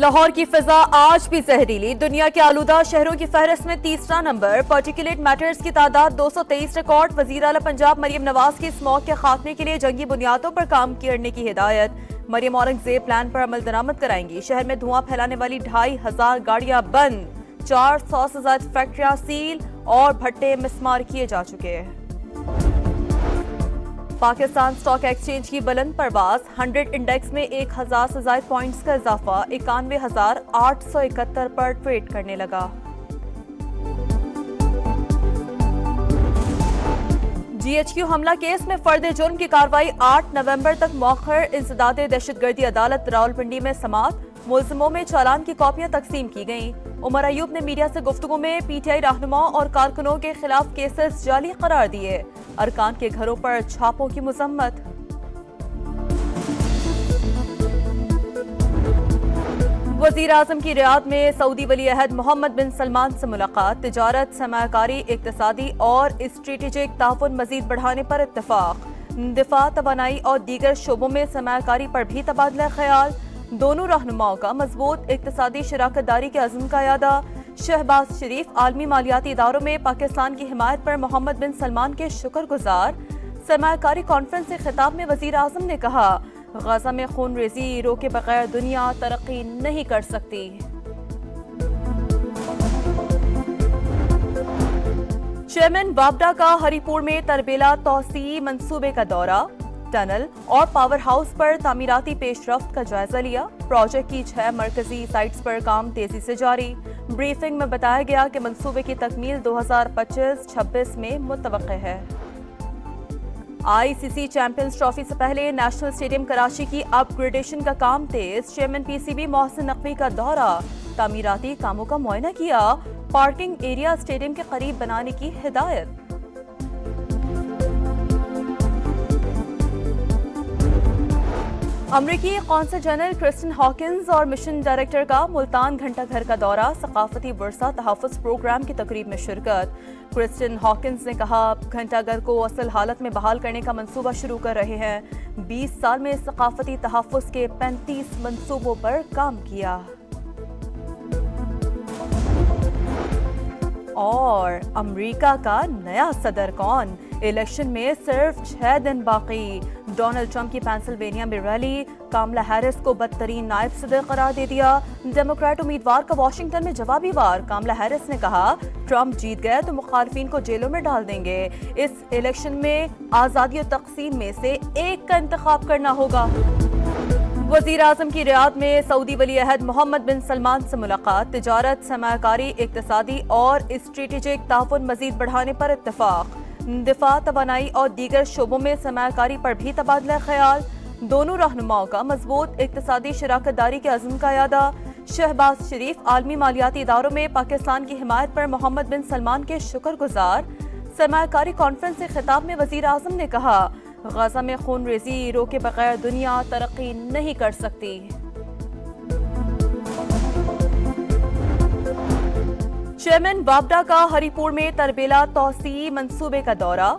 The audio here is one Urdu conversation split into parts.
لاہور کی فضا آج بھی زہریلی، دنیا کے آلودہ شہروں کی فہرست میں تیسرا نمبر، پارٹیکولیٹ میٹرز کی تعداد 223 ریکارڈ، وزیر اعلی پنجاب مریم نواز کی اسموگ کے خاتمے کے لیے جنگی بنیادوں پر کام کرنے کی ہدایت، مریم اورنگزیب پلان پر عمل درآمد کرائیں گی، شہر میں دھواں پھیلانے والی 2500 گاڑیاں بند، 400 سے زائد فیکٹریاں سیل اور بھٹے مسمار کیے جا چکے ہیں۔ پاکستان سٹاک ایکسچینج کی بلند پرواز، 100 انڈیکس میں 1000 سے زائد پوائنٹس کا اضافہ، 91,871 پر ٹریڈ کرنے لگا۔ جی ایچ کیو حملہ کیس میں فرد جرم کی کارروائی 8 نومبر تک مؤخر، انسداد دہشت گردی عدالت راولپنڈی میں سماعت، ملزموں میں چالان کی کاپیاں تقسیم کی گئیں۔ عمر ایوب نے میڈیا سے گفتگو میں پی ٹی آئی رہنماؤں اور کارکنوں کے خلاف کیسز جعلی قرار دیے، ارکان کے گھروں پر چھاپوں کی مذمت۔ وزیر اعظم کی رعایت میں سعودی ولی عہد محمد بن سلمان سے ملاقات، تجارت، سرمایہ کاری، اقتصادی اور اسٹریٹجک تعاون مزید بڑھانے پر اتفاق، دفاع، توانائی اور دیگر شعبوں میں سرمایہ کاری پر بھی تبادلہ خیال، دونوں رہنماؤں کا مضبوط اقتصادی شراکت داری کے عزم کا اعادہ، شہباز شریف عالمی مالیاتی اداروں میں پاکستان کی حمایت پر محمد بن سلمان کے شکر گزار، سرمایہ کاری کانفرنس سے خطاب میں وزیر اعظم نے کہا، غزہ میں خون ریزی روکے بغیر دنیا ترقی نہیں کر سکتی۔ چیئرمین وابڈا کا ہری پور میں تربیلا توسیعی منصوبے کا دورہ، ٹنل اور پاور ہاؤس پر تعمیراتی پیش رفت کا جائزہ لیا، پروجیکٹ کی 6 مرکزی سائٹس پر کام تیزی سے جاری، بریفنگ میں بتایا گیا کہ منصوبے کی تکمیل 2025-26 میں متوقع ہے۔ آئی سی سی چیمپئنز ٹرافی سے پہلے نیشنل اسٹیڈیم کراچی کی اپ گریڈیشن کا کام تیز، chairman P C B Mohsin Naqvi کا دورہ، تعمیراتی کاموں کا معائنہ کیا، پارکنگ ایریا اسٹیڈیم کے قریب بنانے کی ہدایت۔ امریکی قونصل جنرل کرسٹن ہاکنز اور مشن ڈائریکٹر کا ملتان گھنٹہ گھر کا دورہ، ثقافتی ورثہ تحفظ پروگرام کی تقریب میں شرکت، کرسٹن ہاکنز نے کہا گھنٹہ گھر کو اصل حالت میں بحال کرنے کا منصوبہ شروع کر رہے ہیں، 20 سال میں ثقافتی تحفظ کے 35 منصوبوں پر کام کیا۔ اور امریکہ کا نیا صدر کون؟ الیکشن میں صرف 6 دن باقی، ڈونلڈ ٹرمپ کی پینسلوینیا میں ریلی، کاملا ہیرس کو بدترین نائب صدر قرار دے دیا، ڈیموکریٹ امیدوار کا واشنگٹن میں جوابی وار، کاملا ہیرس نے کہا ٹرمپ جیت گئے تو مخالفین کو جیلوں میں ڈال دیں گے، اس الیکشن میں آزادی و تقسیم میں سے ایک کا انتخاب کرنا ہوگا۔ وزیر اعظم کی رعایت میں سعودی ولی عہد محمد بن سلمان سے ملاقات، تجارت، سرمایہ کاری، اقتصادی اور اسٹریٹجک تعاون مزید بڑھانے پر اتفاق، دفاع، توانائی اور دیگر شعبوں میں سرمایہ کاری پر بھی تبادلہ خیال، دونوں رہنماؤں کا مضبوط اقتصادی شراکت داری کے عزم کا اعادہ، شہباز شریف عالمی مالیاتی اداروں میں پاکستان کی حمایت پر محمد بن سلمان کے شکر گزار، سرمایہ کاری کانفرنس سے خطاب میں وزیر اعظم نے کہا، غزہ میں خون ریزی روکے بغیر دنیا ترقی نہیں کر سکتی۔ چیئرمین وابڈا کا ہری پور میں تربیلا توسیعی منصوبے کا دورہ،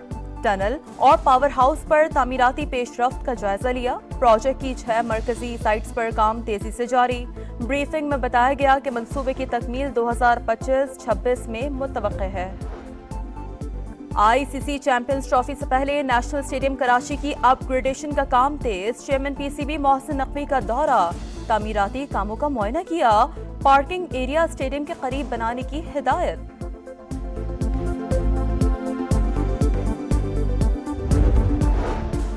ٹنل اور پاور ہاؤس پر تعمیراتی پیش رفت کا جائزہ لیا، پروجیکٹ کی 6 مرکزی سائٹس پر کام تیزی سے جاری، بریفنگ میں بتایا گیا کہ منصوبے کی تکمیل 2025-26 میں متوقع ہے۔ آئی سی سی چیمپئنز ٹرافی سے پہلے نیشنل اسٹیڈیم کراچی کی اپ گریڈیشن کا کام تیز، chairman P C B Mohsin Naqvi کا دورہ، تعمیراتی کاموں کا معائنہ کیا، پارکنگ ایریا اسٹیڈیم کے قریب بنانے کی ہدایت۔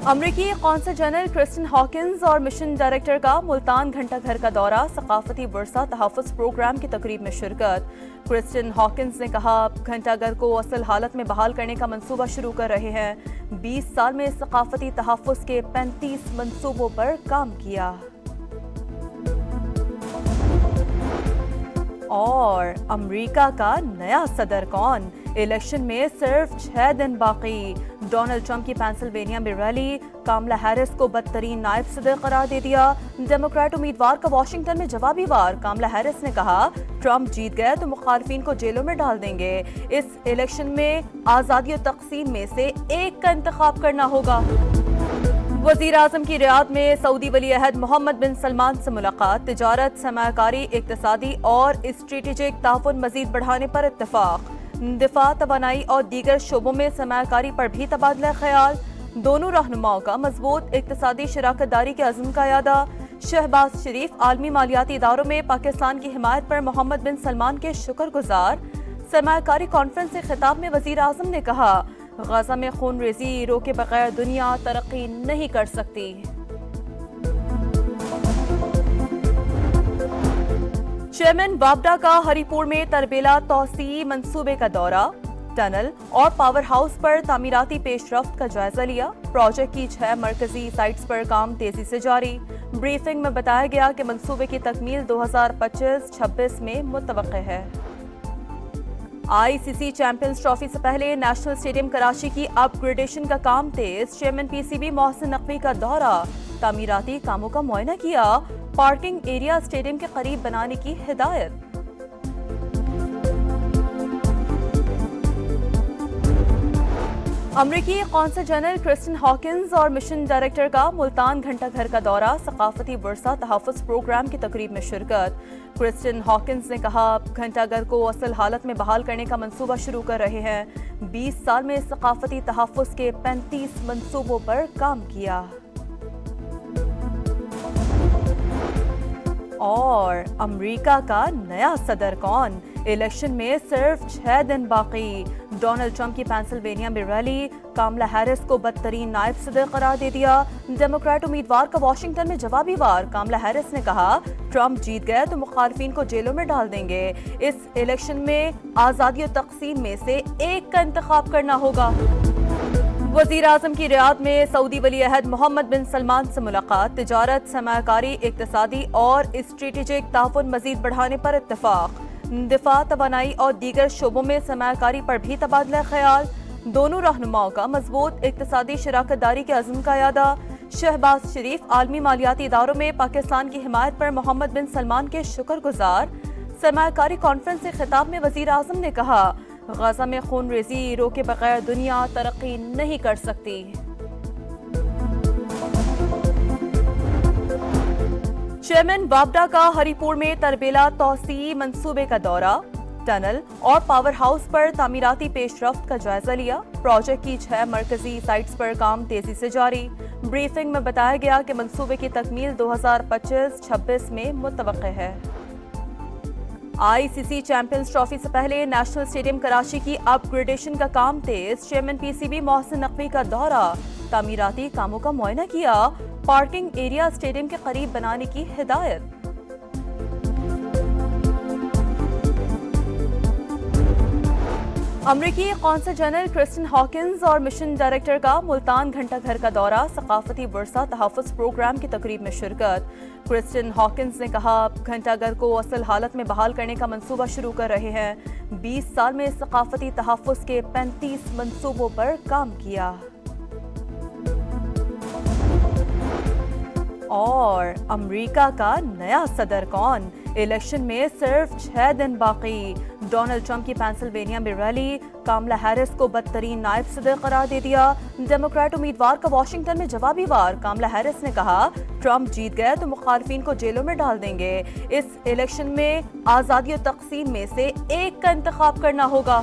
امریکی قونصل جنرل کرسٹن ہاکنز اور مشن ڈائریکٹر کا ملتان گھنٹہ گھر کا دورہ، ثقافتی ورثہ تحفظ پروگرام کی تقریب میں شرکت، کرسٹن ہاکنز نے کہا گھنٹہ گھر کو اصل حالت میں بحال کرنے کا منصوبہ شروع کر رہے ہیں، 20 سال میں ثقافتی تحفظ کے 35 منصوبوں پر کام کیا۔ اور امریکہ کا نیا صدر کون؟ الیکشن میں صرف 6 دن باقی، ڈونلڈ ٹرمپ کی پینسلوینیا میں ریلی، کاملا ہیرس کو بدترین نائب صدر قرار دے دیا، ڈیموکریٹ امیدوار کا واشنگٹن میں جوابی وار، کاملا ہیرس نے کہا ٹرمپ جیت گئے تو مخالفین کو جیلوں میں ڈال دیں گے، اس الیکشن میں آزادی و تقسیم میں سے ایک کا انتخاب کرنا ہوگا۔ وزیر اعظم کی ریاض میں سعودی ولی عہد محمد بن سلمان سے ملاقات، تجارت، سرمایہ کاری، اقتصادی اور اسٹریٹجک تعاون مزید بڑھانے پر اتفاق، دفاع، توانائی اور دیگر شعبوں میں سرمایہ کاری پر بھی تبادلہ خیال، دونوں رہنماؤں کا مضبوط اقتصادی شراکت داری کے عزم کا اعادہ، شہباز شریف عالمی مالیاتی اداروں میں پاکستان کی حمایت پر محمد بن سلمان کے شکر گزار، سرمایہ کاری کانفرنس سے خطاب میں وزیر اعظم نے کہا غزہ میں خون ریزی روکے بغیر دنیا ترقی نہیں کر سکتی۔ چیئرمین وابڈا کا ہری پور میں تربیلا توسیعی منصوبے کا دورہ، ٹنل اور پاور ہاؤس پر تعمیراتی پیش رفت کا جائزہ لیا، پروجیکٹ کی 6 مرکزی سائٹس پر کام تیزی سے جاری، بریفنگ میں بتایا گیا کہ منصوبے کی تکمیل 2025-26 میں متوقع ہے۔ آئی سی سی چیمپئنز ٹرافی سے پہلے نیشنل اسٹیڈیم کراچی کی اپ گریڈیشن کا کام تیز، chairman P C B Mohsin Naqvi کا دورہ، تعمیراتی کاموں کا معائنہ کیا، پارکنگ ایریا اسٹیڈیم کے قریب بنانے کی ہدایت۔ امریکی قونصل جنرل کرسٹن ہاکنز اور مشن ڈائریکٹر کا ملتان گھنٹہ گھر کا دورہ، ثقافتی ورثہ تحفظ پروگرام کی تقریب میں شرکت۔ کرسٹن ہاکنز نے کہا گھنٹہ گھر کو اصل حالت میں بحال کرنے کا منصوبہ شروع کر رہے ہیں، 20 سال میں ثقافتی تحفظ کے 35 منصوبوں پر کام کیا۔ اور امریکہ کا نیا صدر کون؟ الیکشن میں صرف 6 دن باقی، ڈونلڈ ٹرمپ کی پینسلوینیا میں ریلی، کاملا ہیرس کو بدترین نائب صدر قرار دے دیا، ڈیموکریٹ امیدوار کا واشنگٹن میں جوابی وار، کاملا ہیرس نے کہا ٹرمپ جیت گئے تو مخالفین کو جیلوں میں ڈال دیں گے، اس الیکشن میں آزادی و تقسیم میں سے ایک کا انتخاب کرنا ہوگا۔ وزیر اعظم کی ریاض میں سعودی ولی عہد محمد بن سلمان سے ملاقات، تجارت، سرمایہ کاری، اقتصادی اور اسٹریٹجک تعاون مزید بڑھانے پر اتفاق، دفاع، توانائی اور دیگر شعبوں میں سرمایہ کاری پر بھی تبادلہ خیال، دونوں رہنماؤں کا مضبوط اقتصادی شراکت داری کے عزم کا اعادہ، شہباز شریف عالمی مالیاتی اداروں میں پاکستان کی حمایت پر محمد بن سلمان کے شکر گزار، سرمایہ کاری کانفرنس سے خطاب میں وزیر اعظم نے کہا غزہ میں خون ریزی روکے بغیر دنیا ترقی نہیں کر سکتی۔ چیئرمین وابڈا کا ہری پور میں تربیلا توسیعی منصوبے کا دورہ، ٹنل اور پاور ہاؤس پر تعمیراتی پیش رفت کا جائزہ لیا، پروجیکٹ کی 6 مرکزی سائٹس پر کام تیزی سے جاری، بریفنگ میں بتایا گیا کہ منصوبے کی تکمیل 2025-26 میں متوقع ہے۔ آئی سی سی چیمپئنز ٹرافی سے پہلے نیشنل اسٹیڈیم کراچی کی اپ گریڈیشن کا کام تیز، chairman P C B Mohsin Naqvi کا دورہ، تعمیراتی کاموں کا معائنہ کیا، پارکنگ ایریا اسٹیڈیم کے قریب بنانے کی ہدایت۔ امریکی قونصل جنرل کرسٹن ہاکنز اور مشن ڈائریکٹر کا ملتان گھنٹہ گھر کا دورہ، ثقافتی ورثہ تحفظ پروگرام کی تقریب میں شرکت۔ کرسٹن ہاکنز نے کہا گھنٹہ گھر کو اصل حالت میں بحال کرنے کا منصوبہ شروع کر رہے ہیں، 20 سال میں ثقافتی تحفظ کے 35 منصوبوں پر کام کیا۔ اور امریکہ کا نیا صدر کون؟ الیکشن میں صرف 6 دن باقی، ڈونلڈ ٹرمپ کی پینسلوینیا میں ریلی، کاملا ہیرس کو بدترین نائب صدر قرار دے دیا، ڈیموکریٹ امیدوار کا واشنگٹن میں جوابی وار، کاملا ہیرس نے کہا ٹرمپ جیت گئے تو مخالفین کو جیلوں میں ڈال دیں گے، اس الیکشن میں آزادی و تقسیم میں سے ایک کا انتخاب کرنا ہوگا۔